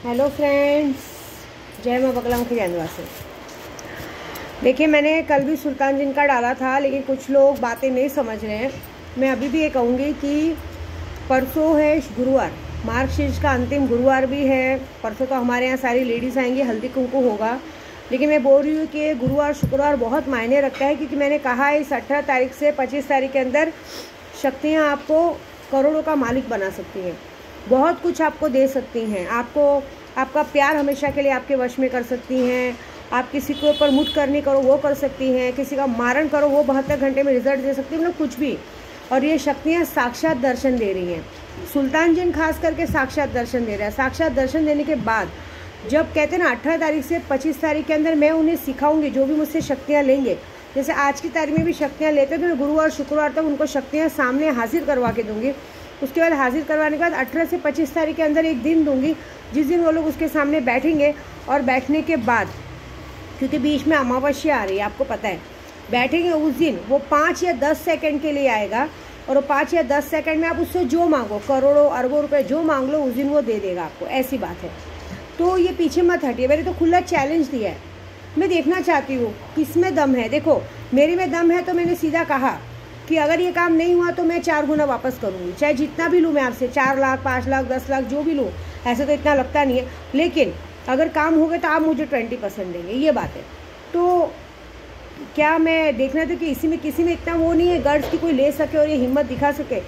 Hello friends, जय माँ बगला मुखी जानवासी। देखिए, मैंने कल भी सुल्तान जिन का डाला था, लेकिन कुछ लोग बातें नहीं समझ रहे हैं। मैं अभी भी ये कहूँगी कि परसों है गुरुवार, मार्गशीर्ष का अंतिम गुरुवार भी है। परसों तो हमारे यहाँ सारी लेडीज़ आएंगी, हल्दी कुंकू होगा। लेकिन मैं बोल रही हूँ कि गुरुवार शुक्रवार बहुत मायने रखता है, क्योंकि मैंने कहा है इस 18 तारीख से 25 तारीख के अंदर शक्तियाँ आपको करोड़ों का मालिक बना सकती हैं, बहुत कुछ आपको दे सकती हैं। आपका प्यार हमेशा के लिए आपके वश में कर सकती हैं। आप किसी के ऊपर मुठ करनी करो वो कर सकती हैं, किसी का मारण करो वो 72 घंटे में रिजल्ट दे सकती है, मतलब कुछ भी। और ये शक्तियाँ साक्षात दर्शन दे रही हैं। सुल्तान जिन खास करके साक्षात दर्शन दे रहा है। साक्षात दर्शन देने के बाद जब कहते हैं ना 18 तारीख से 25 तारीख के अंदर मैं उन्हें सिखाऊंगी, जो भी मुझसे शक्तियाँ लेंगे। जैसे आज की तारीख में भी शक्तियाँ लेते हैं तो मैं गुरुवार शुक्रवार तक उनको शक्तियाँ सामने हाजिर करवा के दूंगी। उसके बाद हाजिर करवाने के बाद 18 से 25 तारीख के अंदर एक दिन दूंगी, जिस दिन वो लोग उसके सामने बैठेंगे। और बैठने के बाद, क्योंकि बीच में अमावस्या आ रही है, आपको पता है, बैठेंगे उस दिन वो 5 या 10 सेकंड के लिए आएगा। और वो 5 या 10 सेकंड में आप उससे जो मांगो, करोड़ों अरबों रुपए जो मांग लो, उस दिन वो दे देगा आपको। ऐसी बात है। तो ये पीछे मत हटिए। मैंने तो खुला चैलेंज दिया है। मैं देखना चाहती हूँ किसमें दम है। देखो, मेरे में दम है तो मैंने सीधा कहा कि अगर ये काम नहीं हुआ तो मैं 4 गुना वापस करूँगी, चाहे जितना भी लूँ मैं आपसे, 4 लाख 5 लाख 10 लाख जो भी लूँ। ऐसे तो इतना लगता नहीं है, लेकिन अगर काम हो गया तो आप मुझे 20% देंगे, ये बात है। तो क्या मैं देखना था कि इसी में किसी में इतना वो नहीं है गर्ज की कोई ले सके और ये हिम्मत दिखा सके,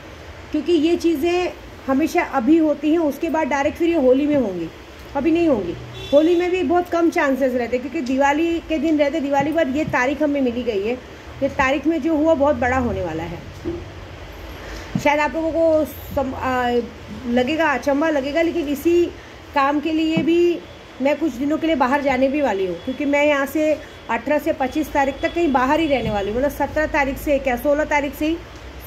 क्योंकि ये चीज़ें हमेशा अभी होती हैं, उसके बाद डायरेक्ट फिर ये होली में होंगी, अभी नहीं होंगी। होली में भी बहुत कम चांसेस रहते, क्योंकि दिवाली के दिन रहते। दिवाली पर ये तारीख हमें मिली गई है, ये तारीख में जो हुआ बहुत बड़ा होने वाला है। शायद आप लोगों को लगेगा, अचंभा लगेगा, लेकिन इसी काम के लिए भी मैं कुछ दिनों के लिए बाहर जाने भी वाली हूँ, क्योंकि मैं यहाँ से 18 से 25 तारीख तक कहीं बाहर ही रहने वाली हूँ। मतलब 17 तारीख से, क्या 16 तारीख से ही,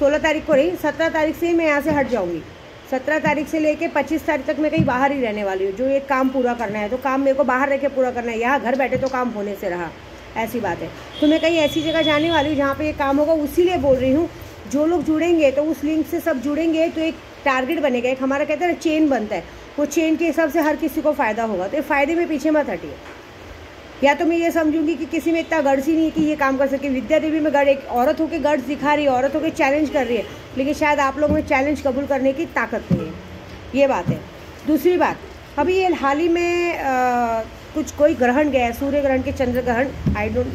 16 तारीख को रही, 17 तारीख से ही मैं यहाँ से हट जाऊँगी। 17 तारीख से लेके 25 तारीख तक मैं कहीं बाहर ही रहने वाली हूँ। जो एक काम पूरा करना है, तो काम मेरे को बाहर रह के पूरा करना है। यहाँ घर बैठे तो काम होने से रहा, ऐसी बात है। तो मैं कहीं ऐसी जगह जाने वाली हूँ जहाँ पे ये काम होगा। उसीलिए बोल रही हूँ, जो लोग जुड़ेंगे तो उस लिंक से सब जुड़ेंगे तो एक टारगेट बनेगा, एक हमारा कहते हैं ना चेन बनता है। वो चेन के हिसाब से हर किसी को फ़ायदा होगा। तो ये फ़ायदे में पीछे मत हटिए। या तो मैं ये समझूंगी कि किसी में इतना गड्स ही नहीं है कि ये काम कर सके। विद्या देवी में गढ़, एक औरत होकर गड्स दिखा रही है, औरत होकर चैलेंज कर रही है, लेकिन शायद आप लोगों में चैलेंज कबूल करने की ताकत नहीं है, ये बात है। दूसरी बात, अभी ये हाल ही में कुछ कोई ग्रहण गया है, सूर्य ग्रहण के चंद्र ग्रहण,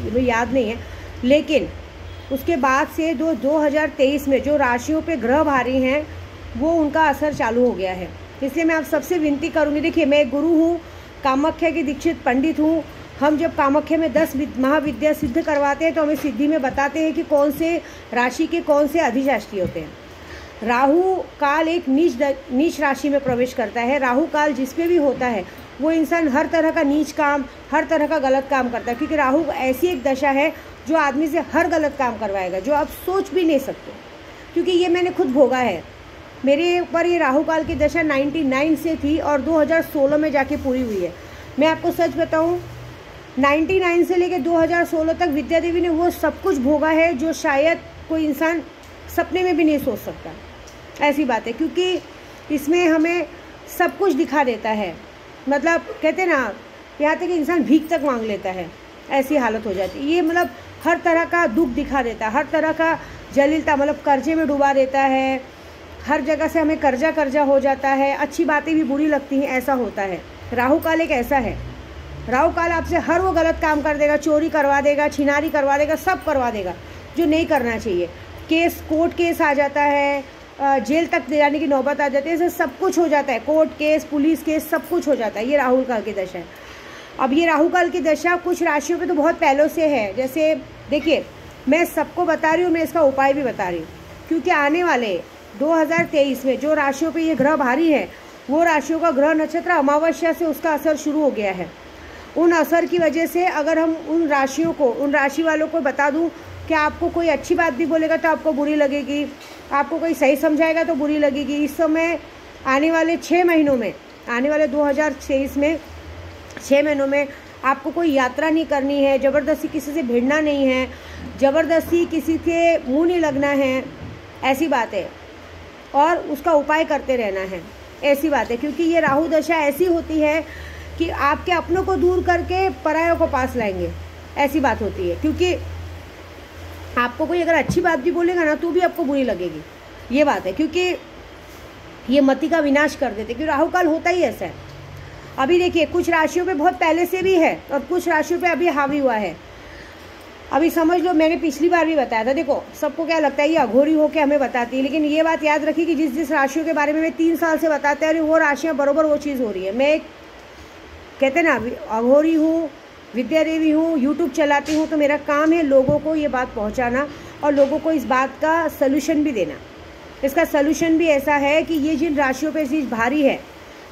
मुझे याद नहीं है, लेकिन उसके बाद से 2023 में जो राशियों पे ग्रह भारी हैं वो उनका असर चालू हो गया है। इसलिए मैं आप सबसे विनती करूँगी, देखिए मैं गुरु हूँ, कामाख्या की दीक्षित पंडित हूँ। हम जब कामाख्या में 10 महाविद्या सिद्ध करवाते हैं तो हमें सिद्धि में बताते हैं कि कौन से राशि के कौन से अधिशास्त्री होते हैं। राहु काल एक नीच राशि में प्रवेश करता है। राहु काल जिसपे भी होता है वो इंसान हर तरह का नीच काम, हर तरह का गलत काम करता है, क्योंकि राहु ऐसी एक दशा है जो आदमी से हर गलत काम करवाएगा, जो आप सोच भी नहीं सकते। क्योंकि ये मैंने खुद भोगा है। मेरे ऊपर ये राहु काल की दशा 99 से थी और 2016 में जाके पूरी हुई है। मैं आपको सच बताऊं, 99 से लेकर 2016 तक विद्या देवी ने वो सब कुछ भोगा है जो शायद कोई इंसान सपने में भी नहीं सोच सकता। ऐसी बात है, क्योंकि इसमें हमें सब कुछ दिखा देता है। मतलब कहते हैं ना, यहाँ तक कि इंसान भीख तक मांग लेता है, ऐसी हालत हो जाती है। ये मतलब हर तरह का दुख दिखा देता है, हर तरह का जलीलता, मतलब कर्जे में डुबा देता है। हर जगह से हमें कर्जा हो जाता है, अच्छी बातें भी बुरी लगती हैं, ऐसा होता है। राहु काल एक ऐसा है। राहु काल आपसे हर वो गलत काम कर देगा, चोरी करवा देगा, छिनारी करवा देगा, सब करवा देगा जो नहीं करना चाहिए। केस, कोर्ट केस आ जाता है, जेल तक जाने की नौबत आ जाती है, ऐसे सब कुछ हो जाता है। कोर्ट केस, पुलिस केस, सब कुछ हो जाता है। ये राहु काल की दशा है। अब ये राहु काल की दशा कुछ राशियों पे तो बहुत पहले से है। जैसे देखिए, मैं सबको बता रही हूँ, मैं इसका उपाय भी बता रही हूँ, क्योंकि आने वाले 2023 में जो राशियों पे ये ग्रह भारी है, वो राशियों का ग्रह नक्षत्र अमावस्या से उसका असर शुरू हो गया है। उन असर की वजह से अगर हम उन राशियों को, उन राशि वालों को बता दूं कि आपको कोई अच्छी बात भी बोलेगा तो आपको बुरी लगेगी, आपको कोई सही समझाएगा तो बुरी लगेगी। इस समय आने वाले 6 महीनों में, आने वाले 2023 में 6 महीनों में आपको कोई यात्रा नहीं करनी है, ज़बरदस्ती किसी से भिड़ना नहीं है, ज़बरदस्ती किसी के मुंह नहीं लगना है, ऐसी बात है। और उसका उपाय करते रहना है। ऐसी बात है, क्योंकि ये राहु दशा ऐसी होती है कि आपके अपनों को दूर करके परायों को पास लाएंगे, ऐसी बात होती है। क्योंकि आपको कोई अगर अच्छी बात भी बोलेगा ना तो भी आपको बुरी लगेगी, ये बात है। क्योंकि ये मति का विनाश कर देते, क्योंकि राहु काल होता ही ऐसा है। अभी देखिए कुछ राशियों पे बहुत पहले से भी है और कुछ राशियों पे अभी हावी हुआ है। अभी समझ लो, मैंने पिछली बार भी बताया था, देखो सबको क्या लगता है ये अघोरी होके हमें बताती है, लेकिन ये बात याद रखिए कि जिस जिस राशियों के बारे में मैं 3 साल से बताते हैं वो राशियाँ बरोबर वो चीज़ हो रही है। मैं कहते ना अघोरी हूँ, विद्या देवी हूँ, यूट्यूब चलाती हूँ, तो मेरा काम है लोगों को ये बात पहुँचाना और लोगों को इस बात का सलूशन भी देना। इसका सलूशन भी ऐसा है कि ये जिन राशियों पे चीज़ भारी है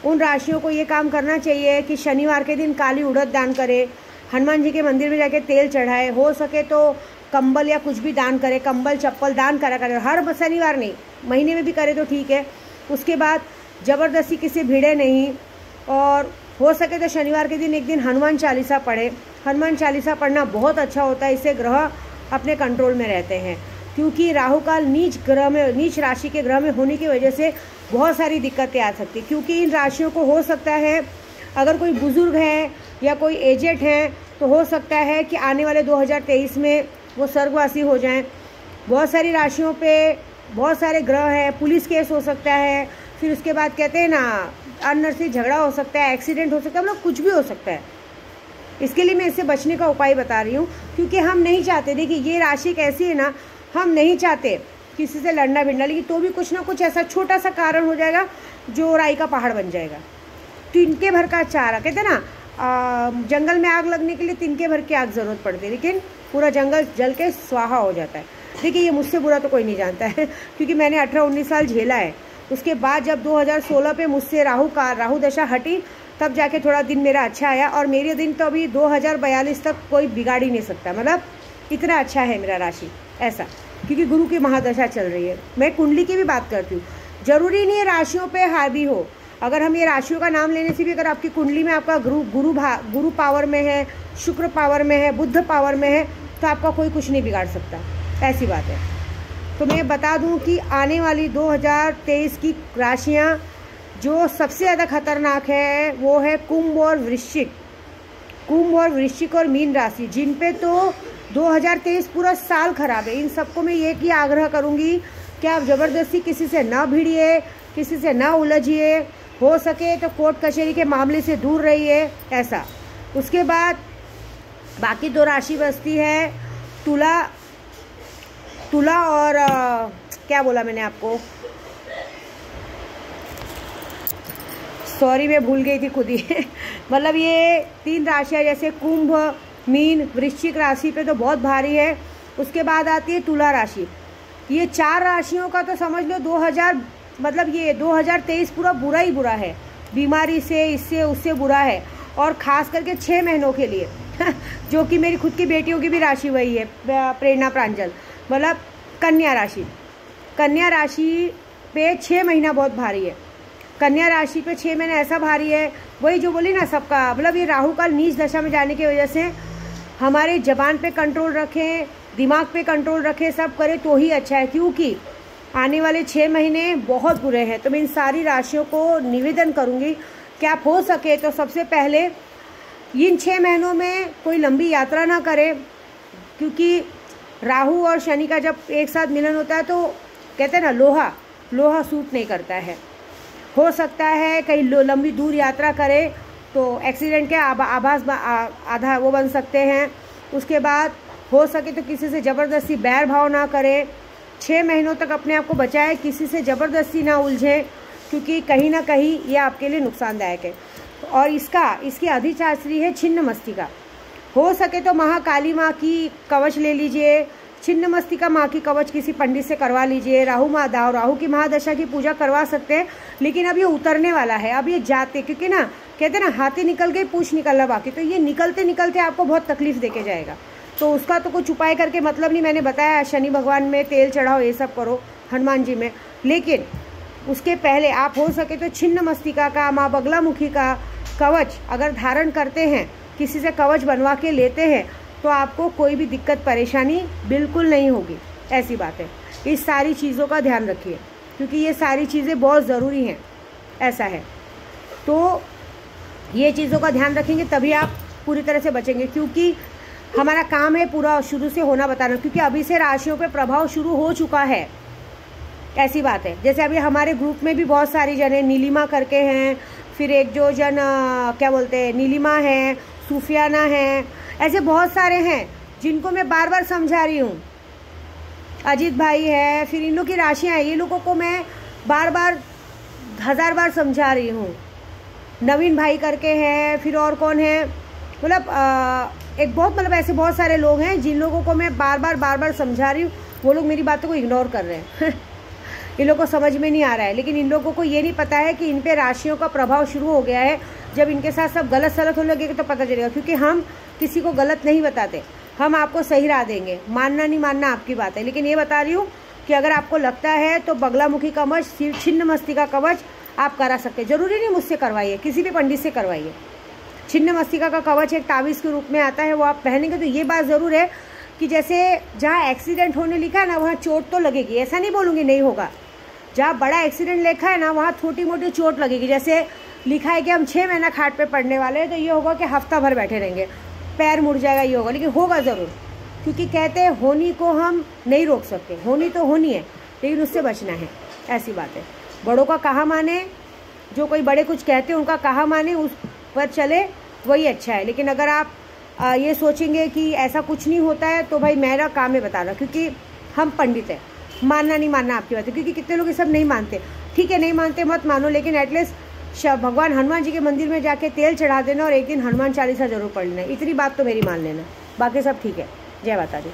उन राशियों को ये काम करना चाहिए कि शनिवार के दिन काली उड़द दान करे, हनुमान जी के मंदिर में जाके तेल चढ़ाए, हो सके तो कंबल या कुछ भी दान करे, कंबल चप्पल दान करा करे, हर शनिवार नहीं, महीने में भी करे तो ठीक है। उसके बाद ज़बरदस्ती किसी भिड़े नहीं, और हो सके तो शनिवार के दिन एक दिन हनुमान चालीसा पढ़े। हनुमान चालीसा पढ़ना बहुत अच्छा होता है, इससे ग्रह अपने कंट्रोल में रहते हैं। क्योंकि राहु काल नीच ग्रह में, नीच राशि के ग्रह में होने की वजह से बहुत सारी दिक्कतें आ सकती है। क्योंकि इन राशियों को हो सकता है, अगर कोई बुजुर्ग है या कोई एजेड है तो हो सकता है कि आने वाले 2023 में वो स्वर्गवासी हो जाएं। बहुत सारी राशियों पे बहुत सारे ग्रह हैं, पुलिस केस हो सकता है, फिर उसके बाद कहते हैं ना अननर्सी झगड़ा हो सकता है, एक्सीडेंट हो सकता है, मतलब कुछ भी हो सकता है। इसके लिए मैं इससे बचने का उपाय बता रही हूँ, क्योंकि हम नहीं चाहते, देखिए ये राशि कैसी है ना, हम नहीं चाहते किसी से लड़ना भिड़ना, लेकिन तो भी कुछ ना कुछ ऐसा छोटा सा कारण हो जाएगा जो राई का पहाड़ बन जाएगा। तिनके भर का चारा, कहते हैं ना जंगल में आग लगने के लिए तिनके भर की आग ज़रूरत पड़ती है, लेकिन पूरा जंगल जल के स्वाहा हो जाता है। देखिए ये मुझसे बुरा तो कोई नहीं जानता है, क्योंकि मैंने 18-19 साल झेला है। उसके बाद जब 2016 पे मुझसे राहु दशा हटी, तब जाके थोड़ा दिन मेरा अच्छा आया, और मेरे दिन तो अभी 2042 तक कोई बिगाड़ ही नहीं सकता, मतलब इतना अच्छा है मेरा राशि ऐसा, क्योंकि गुरु की महादशा चल रही है। मैं कुंडली की भी बात करती हूँ, जरूरी नहीं है राशियों पे हावी हो। अगर हम ये राशियों का नाम लेने से भी, अगर आपकी कुंडली में आपका गुरु पावर में है, शुक्र पावर में है, बुध पावर में है, तो आपका कोई कुछ नहीं बिगाड़ सकता, ऐसी बात है। तो मैं बता दूं कि आने वाली 2023 की राशियां जो सबसे ज़्यादा खतरनाक है वो है कुंभ और वृश्चिक और मीन राशि, जिन पे तो 2023 पूरा साल खराब है। इन सबको मैं एक ही आग्रह करूंगी कि आप ज़बरदस्ती किसी से ना भिड़िए, किसी से ना उलझिए, हो सके तो कोर्ट कचहरी के मामले से दूर रहिए, ऐसा। उसके बाद बाकी 2 राशि बचती है तुला और क्या बोला मैंने आपको, सॉरी मैं भूल गई थी खुद ही मतलब ये 3 राशियाँ जैसे कुंभ, मीन, वृश्चिक राशि पे तो बहुत भारी है। उसके बाद आती है तुला राशि। ये 4 राशियों का तो समझ लो 2023 पूरा बुरा ही बुरा है, बीमारी से, इससे उससे बुरा है। और ख़ास करके 6 महीनों के लिए जो कि मेरी खुद की बेटियों की भी राशि वही है, प्रेरणा प्रांजल, मतलब कन्या राशि पे 6 महीना बहुत भारी है। कन्या राशि पे 6 महीने ऐसा भारी है, वही जो बोली ना सबका, मतलब ये राहु काल नीच दशा में जाने की वजह से हमारे जबान पे कंट्रोल रखें, दिमाग पे कंट्रोल रखें, सब करें तो ही अच्छा है, क्योंकि आने वाले 6 महीने बहुत बुरे हैं। तो मैं इन सारी राशियों को निवेदन करूंगी कि आप हो सके तो सबसे पहले इन 6 महीनों में कोई लंबी यात्रा ना करें, क्योंकि राहु और शनि का जब एक साथ मिलन होता है तो कहते हैं ना लोहा सूट नहीं करता है। हो सकता है कहीं लंबी दूर यात्रा करे तो एक्सीडेंट के आभास आधा वो बन सकते हैं। उसके बाद हो सके तो किसी से ज़बरदस्ती बैर भाव ना करें, 6 महीनों तक अपने आप को बचाएं, किसी से ज़बरदस्ती ना उलझें, क्योंकि कहीं ना कहीं ये आपके लिए नुकसानदायक है। और इसकी अधिशास्त्री है छिन्न मस्तिका। हो सके तो महाकाली माँ की कवच ले लीजिए, छिन्न मस्तिका माँ की कवच किसी पंडित से करवा लीजिए। राहु की महादशा की पूजा करवा सकते हैं, लेकिन अब ये उतरने वाला है, अब ये जाते, क्योंकि ना कहते हैं ना हाथी निकल गई पूछ निकलना बाकी, तो ये निकलते निकलते आपको बहुत तकलीफ देके जाएगा। तो उसका तो कुछ उपाय करके मतलब नहीं, मैंने बताया शनि भगवान में तेल चढ़ाओ, ये सब करो, हनुमान जी में, लेकिन उसके पहले आप हो सके तो छिन्न मस्तिका का, माँ बगलामुखी का कवच अगर धारण करते हैं, किसी से कवच बनवा के लेते हैं, तो आपको कोई भी दिक्कत परेशानी बिल्कुल नहीं होगी, ऐसी बात है। इस सारी चीज़ों का ध्यान रखिए, क्योंकि ये सारी चीज़ें बहुत ज़रूरी हैं, ऐसा है। तो ये चीज़ों का ध्यान रखेंगे तभी आप पूरी तरह से बचेंगे, क्योंकि हमारा काम है पूरा शुरू से होना बताना, क्योंकि अभी से राशियों पे प्रभाव शुरू हो चुका है। ऐसी बात है। जैसे अभी हमारे ग्रुप में भी बहुत सारी जने नीलिमा करके हैं, फिर एक जो जन क्या बोलते हैं नीलिमा है, सूफियाना है, ऐसे बहुत सारे हैं जिनको मैं बार बार समझा रही हूँ। अजीत भाई है, फिर इन लोग की राशियाँ हैं, ये लोगों को मैं बार बार 1000 बार समझा रही हूँ। नवीन भाई करके हैं, फिर और कौन है, मतलब एक बहुत मतलब ऐसे बहुत सारे लोग हैं जिन लोगों को मैं बार बार समझा रही हूँ। वो लोग मेरी बातों को इग्नोर कर रहे हैं इन लोगों को समझ में नहीं आ रहा है। लेकिन इन लोगों को ये नहीं पता है कि इन पे राशियों का प्रभाव शुरू हो गया है। जब इनके साथ सब गलत सलत होने लगेगा तो पता चलेगा, क्योंकि हम किसी को गलत नहीं बताते, हम आपको सही राह देंगे। मानना नहीं मानना आपकी बात है, लेकिन ये बता रही हूँ कि अगर आपको लगता है तो बगलामुखी कवच, छिन्न मस्तिका कवच आप करा सकते हैं। जरूरी नहीं मुझसे करवाइए, किसी भी पंडित से करवाइए। छिन्न मस्तिका का कवच एक ताबीज़ के रूप में आता है, वो आप पहनेंगे तो ये बात ज़रूर है कि जैसे जहाँ एक्सीडेंट होने लिखा है ना वहाँ चोट तो लगेगी, ऐसा नहीं बोलूँगी नहीं होगा। जहाँ बड़ा एक्सीडेंट लिखा है ना वहाँ छोटी मोटी चोट लगेगी। जैसे लिखा है कि हम 6 महीना खाट पे पड़ने वाले हैं, तो ये होगा कि हफ्ता भर बैठे रहेंगे, पैर मुड़ जाएगा, ये होगा। लेकिन होगा ज़रूर, क्योंकि कहते हैं होनी को हम नहीं रोक सकते, होनी तो होनी है लेकिन उससे बचना है, ऐसी बात है। बड़ों का कहा माने, जो कोई बड़े कुछ कहते हैं उनका कहा माने, उस पर चले, वही अच्छा है। लेकिन अगर आप ये सोचेंगे कि ऐसा कुछ नहीं होता है तो भाई मेरा काम है बताना, क्योंकि हम पंडित हैं। मानना नहीं मानना आपकी बात है, क्योंकि कितने लोग ये सब नहीं मानते। ठीक है, नहीं मानते मत मानो, लेकिन एटलीस्ट भगवान हनुमान जी के मंदिर में जाके तेल चढ़ा देना और एक दिन हनुमान चालीसा जरूर पढ़ लेना, इतनी बात तो मेरी मान लेना। बाकी सब ठीक है। जय माता दी।